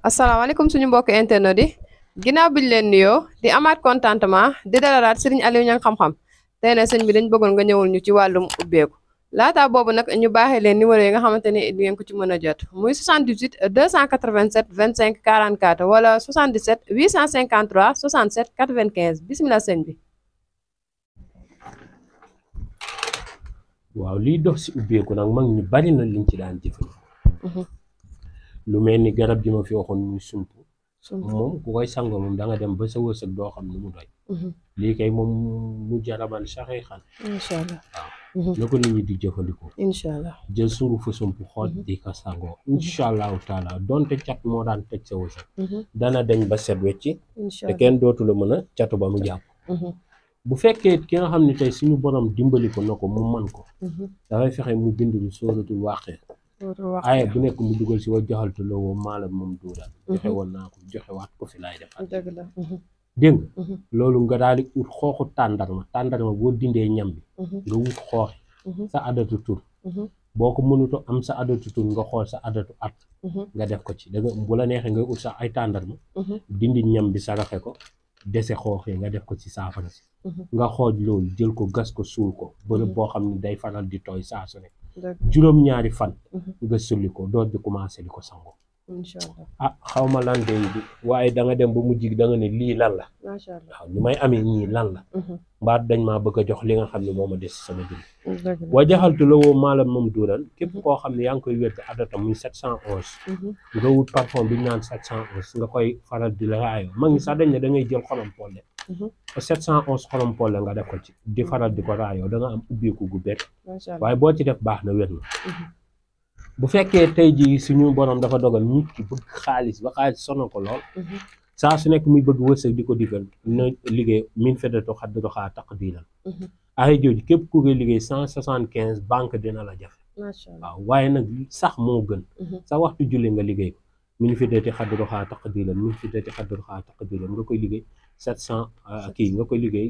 asalaamaaleykum suñu mbokk internet yi ginnaaw biñ leen nuyoo di amaat contentement di dalalaat Serigne Aliou Niang xam-xam tey nag sëñ bi dañ bëggoon nga ñëwul ñu ci wàllum ubbeeku laata boobu nag ñu baaxee leen numéro yi nga xamante ni di ngeen ko ci mën a jot muy 78 287 25 44 wala 77 853 67 95 bisimilah sëñ bi. waaw liy dox si ubbeeku nag mag ñi bari na liñ ci daan jëfandikoo. lu mel ni garab gi ma fi waxoon muy sump moom ku koy sangoo moom da nga dem ba sa wërsëg doo xam ne mu doy. lii kay moom mu jaraban saxee xan. incha allah waaw. na ko nit ñi di jëfandikoo. incha allah jël suru fa sump xooj di ko sangoo. incha allahu taala donte cat moo daan tëj sa wërsëg. dana deñ ba set wecci. te kenn dootu la mën a catu ba mu jàpp. bu fekkee ki nga xam ne tey suñu borom dimbali ko na ko mu man ko. dafay fexe mu bind lu sóoratul Waaqia. aaya bu nekk mu dugal si wa jaxaltu la woo maalam moom duudal joxe woon naa ko joxe waat ko fi laay defaat dégg nga loolu nga daal di ut xooxu tàndarma boo dindee ñam bi nga wut xooxi sa adatu tur boo ko mënuto am sa adatu tur nga xool sa adatu at nga def ko ci da nga bu la neexee nga ut sax ay tàndarma dindi ñam bi saraxe ko dese xoox yi nga def ko ci saafara si nga xooj loolu jël ko gas ko suul ko bërëb boo xam ne day faral di tooy saa su ne juróom-ñaari fan nga sulli ko door di commencé di ko sangoo. incha allah ah xaw ma lan de bi waaye da nga dem ba mujj da nga ne lii lan la. macha allah waaw ni may amee ñii lan la. mbaat dañ maa bëgg a jox li nga xam ne moo ma des sama dund. wa jaxaltu la woo maalam moom duural képp koo xam ne yaa ngi koy wér ci adata muy 711. nga wut parfum bi ñu naan 711 nga koy faral di la raayoo mag ñi sax dañ ne da ngay jël xolam polle. 711 xolam polle nga def ko ci di faral di ko raayoo da nga am ubbeeku gu bëri. waaye boo ci def baax na wér na. bu fekkee tey jii suñu borom dafa dogal nit ki bëgg xaalis ba xaalis sonal ko lool. saa su nekk muy bëgg wërsëg di ko digal na liggéey min fedeto xaddado xaa taq diinal. ay jooju képp ku koy liggéey 175 banque dina la jafe. waaw waaye nag sax moo gën. sa waxtu julli nga liggéey ko min fedeto xaddado xaa taq diinal min fedeto xaddado xaa taq diinal nga koy liggéey 700 kii nga koy liggéey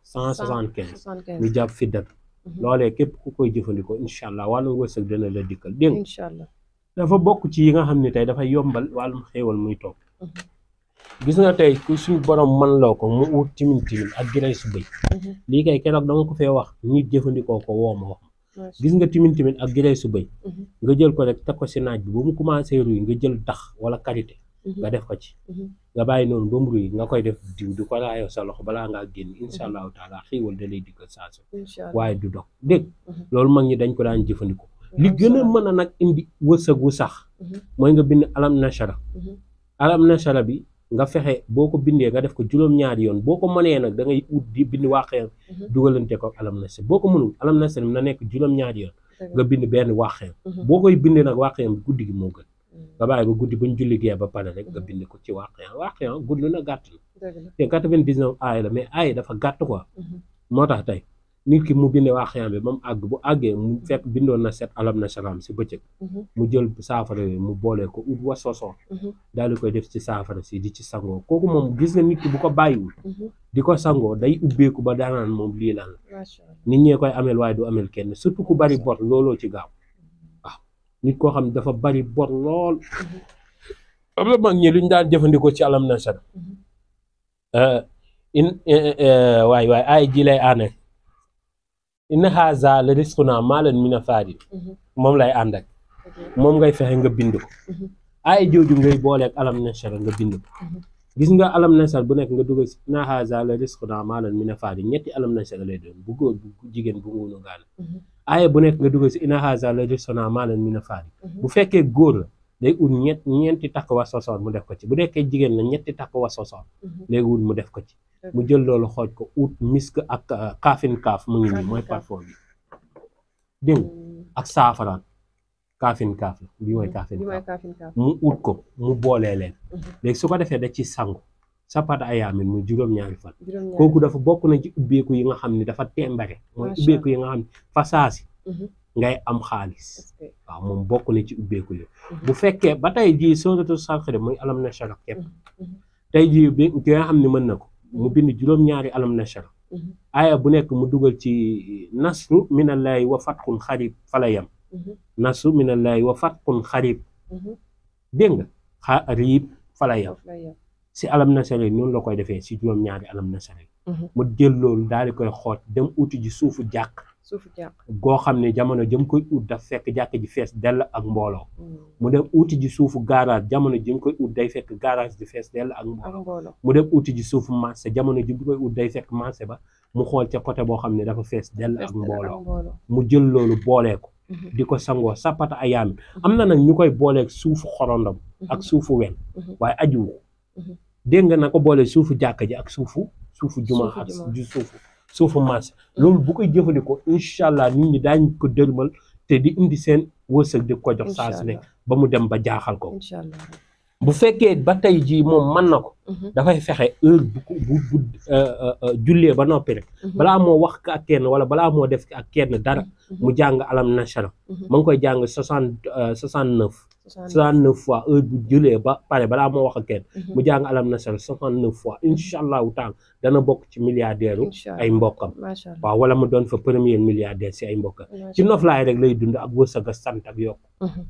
175 ñu jàpp fiddatu loolee képp ku koy jëfandikoo incha allah wàllum wërsëg dina la dikkal dégg nga incha allah dafa bokk ci yi nga xam ne tey dafay yombal wàllum xéewal muy toog gis nga tey ku suñu borom man loo ko mu ut timin ak giray su bëy lii kay keroog dama ko fee wax nit jëfandikoo ko woo ma wax gis nga timin ak giray su bëy nga jël ko rek teg ko si naaj bi ba mu commencé ruy nga jël dax wala karité nga def ko ci nga bàyyi noonu ba mu ruy nga koy def diw di ko raayoo sa loxo balaa ngaa génn incha allahu taala xéewal da lay dikkal saa su waaye du dog dégg loolu mag ñi dañ ko daan jëfandikoo li gën a mën a nag indi wërsëg wu sax mooy nga bind alam nashara bi nga fexe boo ko bindee nga def ko juróom-ñaari yoon boo ko mënee nag da ngay ut di bind Waaqia dugalante ko alam nashara boo ko mënul alam nashara bi na nekk juróom-ñaari yoon nga bind benn Waaqia boo koy bindee nag Waaqia bi guddi gi moo gën nga bàyyi ba guddi bañ julli gee ba pare rek nga bind ko ci Waaqia gudd na gàtt na te 99 aaya la mais aaya dafa gàtt quoi moo tax tey nit ki mu binde Waaqia bi ba mu àgg bu àggee mu fekk bindoon na set alam nashara si bëccëg mu jël saafara yooyu mu boolee ko ut wa sosoor daal di koy def ci saafara si di ci sangoo kooku moom gis nga nit ki bu ko bàyyiwul di ko sangoo day ubbeeku ba daanaan moom lii lan la nit ñee koy ameel waaye du ameel kenn surtout ku bari bor looloo ci gaaw nit koo xam ne dafa bari bor lool am la mag ñi luñ daan jëfandikoo ci alam nashara waay ay ji lay ànd ak inna haza la risquna maalan mina faadi moom lay ànd ak moom ngay fexe nga bind ko ay jooju ngay booleeg alam nashara nga bind ko gis nga alam nashara bu nekk nga dugal si inna haza la risquna maalan mina faadi ñetti alam nashara lay doon bu góor bu jigéen bu ngunu gaana aaye bu nekk nga dugal si inna haza la risquna maalan mina faadi bu fekkee góor la day ut ñeenti takk wa sosoor mu def ko ci bu nekkee jigéen la ñetti takk wa sosoor léegi wut mu def ko ci mu jël loolu xooj ko ut misk ak kaafin kaaf mu ngi nii mooy parfum bi dégg ak saafaraan kaafin kaaf la bii mooy kaafin kaaf mu ut ko mu boolee leen léegi su ko defee da ci sangu sapat ayaamin muy juróom-ñaari fan kooku dafa bokk na ci ubbeeku yi nga xam ne dafa tembare mooy ubbeeku yi nga xam ne fasaasi ngay am xaalis waaw moom bokk na ci ubbeeku yi bu fekkee ba tey jii sóoratu Safr muy alam nashara képp tey jii bi ki nga xam ne mën na ko mu bind juróom-ñaari alam nashara aaya bu nekk mu dugal ci nasru minallahi wa fatxun xarib fa la yem nasru minallahi wa fatxun xarib dégg nga riib fa la yem si alam nasara yi noonu la koy defee si juróom-ñaari alam nasara yi mu jël loolu daal di koy xooj dem uti ji suufu jàkk goo xam ne jamono jëm koy ut daf fekk jàkk ji fees dell ak mbooloo mu dem uti ji suufu garage jamono jëm koy ut day fekk garage di fees dell ak mbooloo mu dem uti ji suufu marché jamono jëm koy ut day fekk marché ba mu xool ca côté boo xam ne dafa fees dell ak mbooloo mu jël loolu boolee ko di ko sangoo sapata ayaami am na nag ñu koy booleeg suufu xorondom ak suufu wen waaye ajuwu dégg nga na ko boolee suufu jàkka ji ak suufu juma ak suufu marché loolu bu koy jëfandikoo incha allah nit ñi daañ ko dërmal te di indi seen wërsëg di ko jox saa su nekk ba mu dem ba jaaxal ko bu fekkee ba tey jii moom mën na ko dafay fexe heure bu jullee ba noppi rek balaa moo wax ak kenn wala balaa moo def ak kenn dara mu jàng alam nasara ma ngi koy jàng 69 fois heure bu jullee ba pare balaa moo wax ak kenn mu jàng alam nasara 69 fois incha allahu taala dana bokk ci milliardaire ay mbokkam waaw wala mu doon fa premier milliardaire si ay mbokkam ci noflaay rek lay dund ak wërsëg a sant ak yokk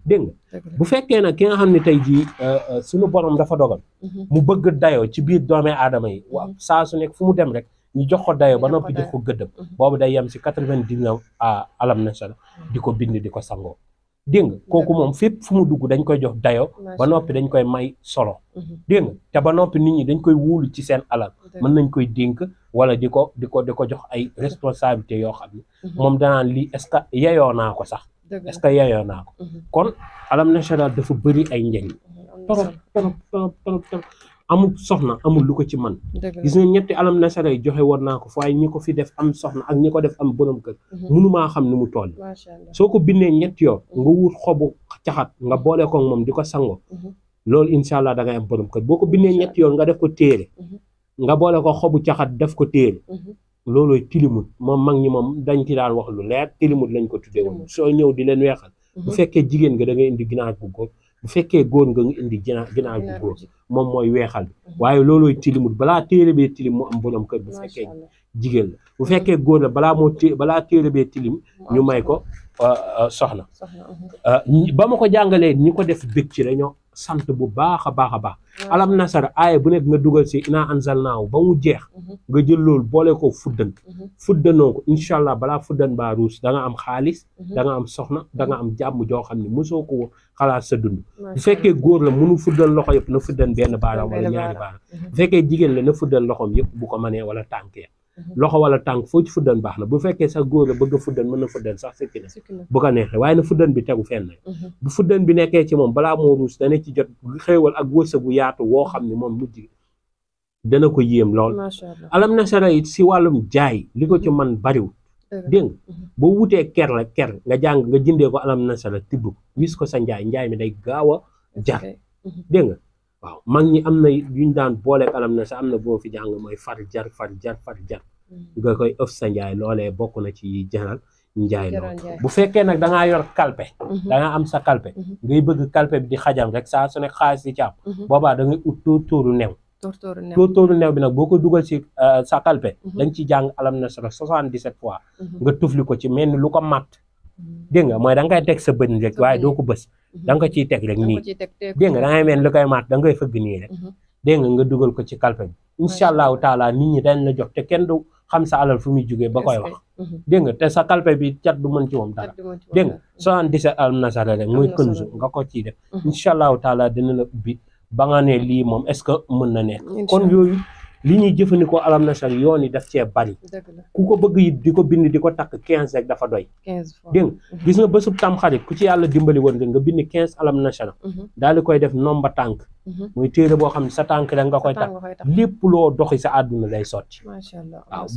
dégg nga bu fekkee nag ki nga xam ne tey jii suñu borom dafa dogal mu bëgg dayoo ci biir doomi aadama yi waaw saa su nekk fu mu dem rek ñu jox ko dayoo ba noppi jox ko gëddëm boobu day yem si 99 alam nasara di ko bind di ko sangoo dégg nga kooku moom fépp fu mu dugg dañ koy jox dayoo ba noppi dañ koy may solo dégg nga te ba noppi nit ñi dañ koy wóolu ci seen alal mën nañ koy dénk wala di ko jox ay responsabilité yoo xam ne moom danaan lii est-ce que yeyoo naa ko sax est-ce que yeyoo naa ko kon alam nasara dafa bëri ay njëriñ trop amul soxna amul lu ko ci man gis nga ñetti alam nasara yi joxe war naa ko waaye ñi ko fi def am soxna ak ñi ko def am borom kër mënumaa xam ni mu toll soo ko bindee ñetti yoon nga wut xobu caxat nga boole ko moom di ko sango loolu incha allah da ngay am borom kër boo ko bindee ñetti yoon nga def ko téere nga boole ko xobu caxat def ko téere loolooy tilimut moom mag ñi moom dañ ci daan wax lu leer tilimut lañ ko tuddee woon soo ñëw di leen weexal bu fekkee jigéen nga da ngay indi ginaar bu góor bu fekkee góor nga indi ginaar bu góor moom mooy weexal bi waaye loolooy tilimut balaa téere bee tilim mu am borom kër bu fekkee jigéen la bu fekkee góor la balaa téere bee tilim ñu may ko soxna ba ma ko jàngalee ñi ko def bëgg ci dañoo sant bu baax a baax a baax alam nasara aaya bu nekk nga dugal si inaa anzalnaahu ba mu jeex nga jël loolu boole ko fuddanoo ko incha allah balaa fuddan baa ruus da nga am xaalis da nga am soxna da nga am jàmm joo xam ne mosoo ko xalaat sa dund bu fekkee góor la mënu fuddan loxo yëpp na fuddan benn baaraam wala ñaari baaraam bu fekkee jigéen la na fuddan loxoom yëpp bu ko mënee wala tànk ya loxo wala tànk foo ci fuddan baax na bu fekkee sax góor la bëgg a fuddan mën na fuddan sax sikki na bu ko neexee waaye na fuddan bi tegu fenn bu fuddan bi nekkee ci moom balaa moo ruus dana ci jot xéewal ak wërsëg bu yaatu woo xam ne moom mujj dana ko yéem lool alam nasara it si wàllum jaay li ko ci man bariwul dégg nga boo wutee ker nga jàng nga jëndee ko alam nasara tibb wis ko sa njaay mi day gaaw a jar dégg nga waaw mag ñi am na yuñ daan booleeg alam nasara am na boo fi jàng mooy far jar nga koy ëf sa njaay loolee bokk na ci jaral njaay loolu bu fekkee nag dangaa yor kalpe dangaa am sa kalpe ngay bëgg kalpe bi di xajam rek saa su nekk xaalis di caab boobaa da ngay ut tóotóoru new tóotóoru new bi nag boo ko dugal si sa kalpe dañ ci jàng alam nasara 77 fois nga tufli ko ci mel ni lu ko matt dégg nga mooy da ngay teg sa bën rek waaye doo ko bës da nga ko ciy teg rek nii dégg nga da ngay mel lu koy matt da ngay fëgg nii rek dégg nga dugal ko ci kalpe bi incha allahu taala nit ñi dañ la jox te kenn du xam sa alal fu muy jógee ba koy wax dégg nga te sa kalpe bi cat du mën ci moom dara dégg nga 77 alam nasara rek muy kënsu nga ko ciy def incha allahu taala dina la ubbi ba nga ne lii moom est-ce que mën na nekk kon yooyu li ñuy jëfandikoo alam nasara yoon yi daf cee bari ku ko bëgg yi di ko bind di ko takk 15 rek dafa doy dégg nga gis nga bésub tamxarit ku ci yàlla dimbali woon nga bind 15 alam nasara daal di koy def nomba tànk muy téere boo xam ne sa tànk rek nga koy takk lépp loo doxi sa àdduna lay sotti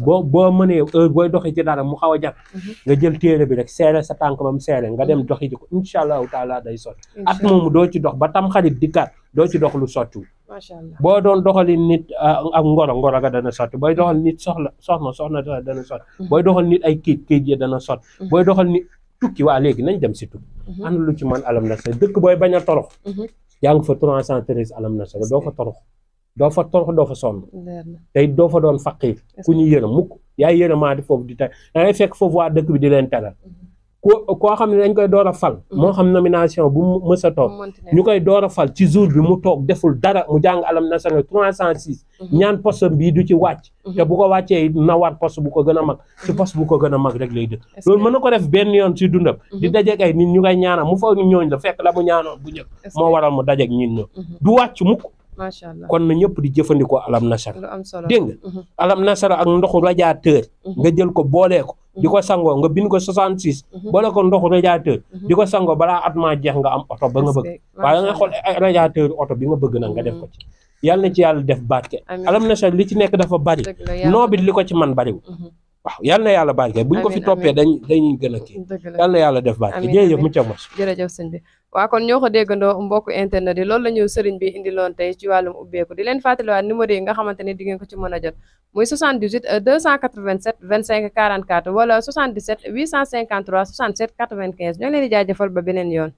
waaw boo mënee heure booy doxi ci dara mu xaw a jàpp nga jël téere bi rek seere sa tànk ba mu seere nga dem doxi ci ko incha allahu taala day sotti at moomu doo ci dox ba tamxarit dikkaat doo ci dox lu sottiwu boo doon doxali nit ak ngoro ga dana sotti booy doxal nit soxna dana sotti booy doxal nit ay kayit ya dana sotti booy doxal nit tukki waa léegi nañ dem si tukki ana lu ci man alam nasara dëkk booy bañ a torox yaa ngi fa 313 alam nasara doo fa torox doo fa sonn tey doo fa doon faqiir ku ñu yërëm mukk yaay yërëmaa di foofu di tay da ngay fekk foofu waa dëkk bi di leen teral koo xam ne dañ koy door a fal moo xam nomination bu mu mës a toog ñu koy door a fal ci jour bi mu toog deful dara mu jàng alam nasara 306 ñaan poste bii du ci wàcc te bu ko wàccee na war poste bu ko gën a mag ci poste bu ko gën a mag rek lay def loolu mën na ko def benn yoon ci dundam di dajeek ay nit ñu koy ñaanal mu foog ñooñ la fekk la mu ñaanoon bu njëkk moo waral mu dajeek ñin ñoo du wàcc mukk macha allah kon na ñëpp di jëfandikoo alam nasara lu am solo dégg nga alam nasara ak ndoxu radiateur nga jël ko boolee ko di ko sangoo nga bind ko 66 boole ko ndoxu radiateur di ko sangoo balaa at maa jeex nga am oto ba nga bëgg waaye nga xool radiateur oto bi nga bëgg nag nga def ko ci yàlla na ci yàlla def barke alam nasara li ci nekk dafa bari noo bi li ko ci man bariwul waaw yal na yàlla barke buñ ko fi toppee dañuy gën a kii yal na yàlla def barke jërëjëf mu ca mos jërëjëf sëñ bi waaw kon ñoo ko déggandoo mbokku internet yi loolu la ñu sëriñ bi indi loon tey ci wàllum ubbeeku di leen fàttaliwaat numéro yi nga xamante ni di ngeen ko ci mën a jot muy 78 287 25 44 wala 77 853 67 95 ñoo ngi leen di jaajëfal ba beneen yoon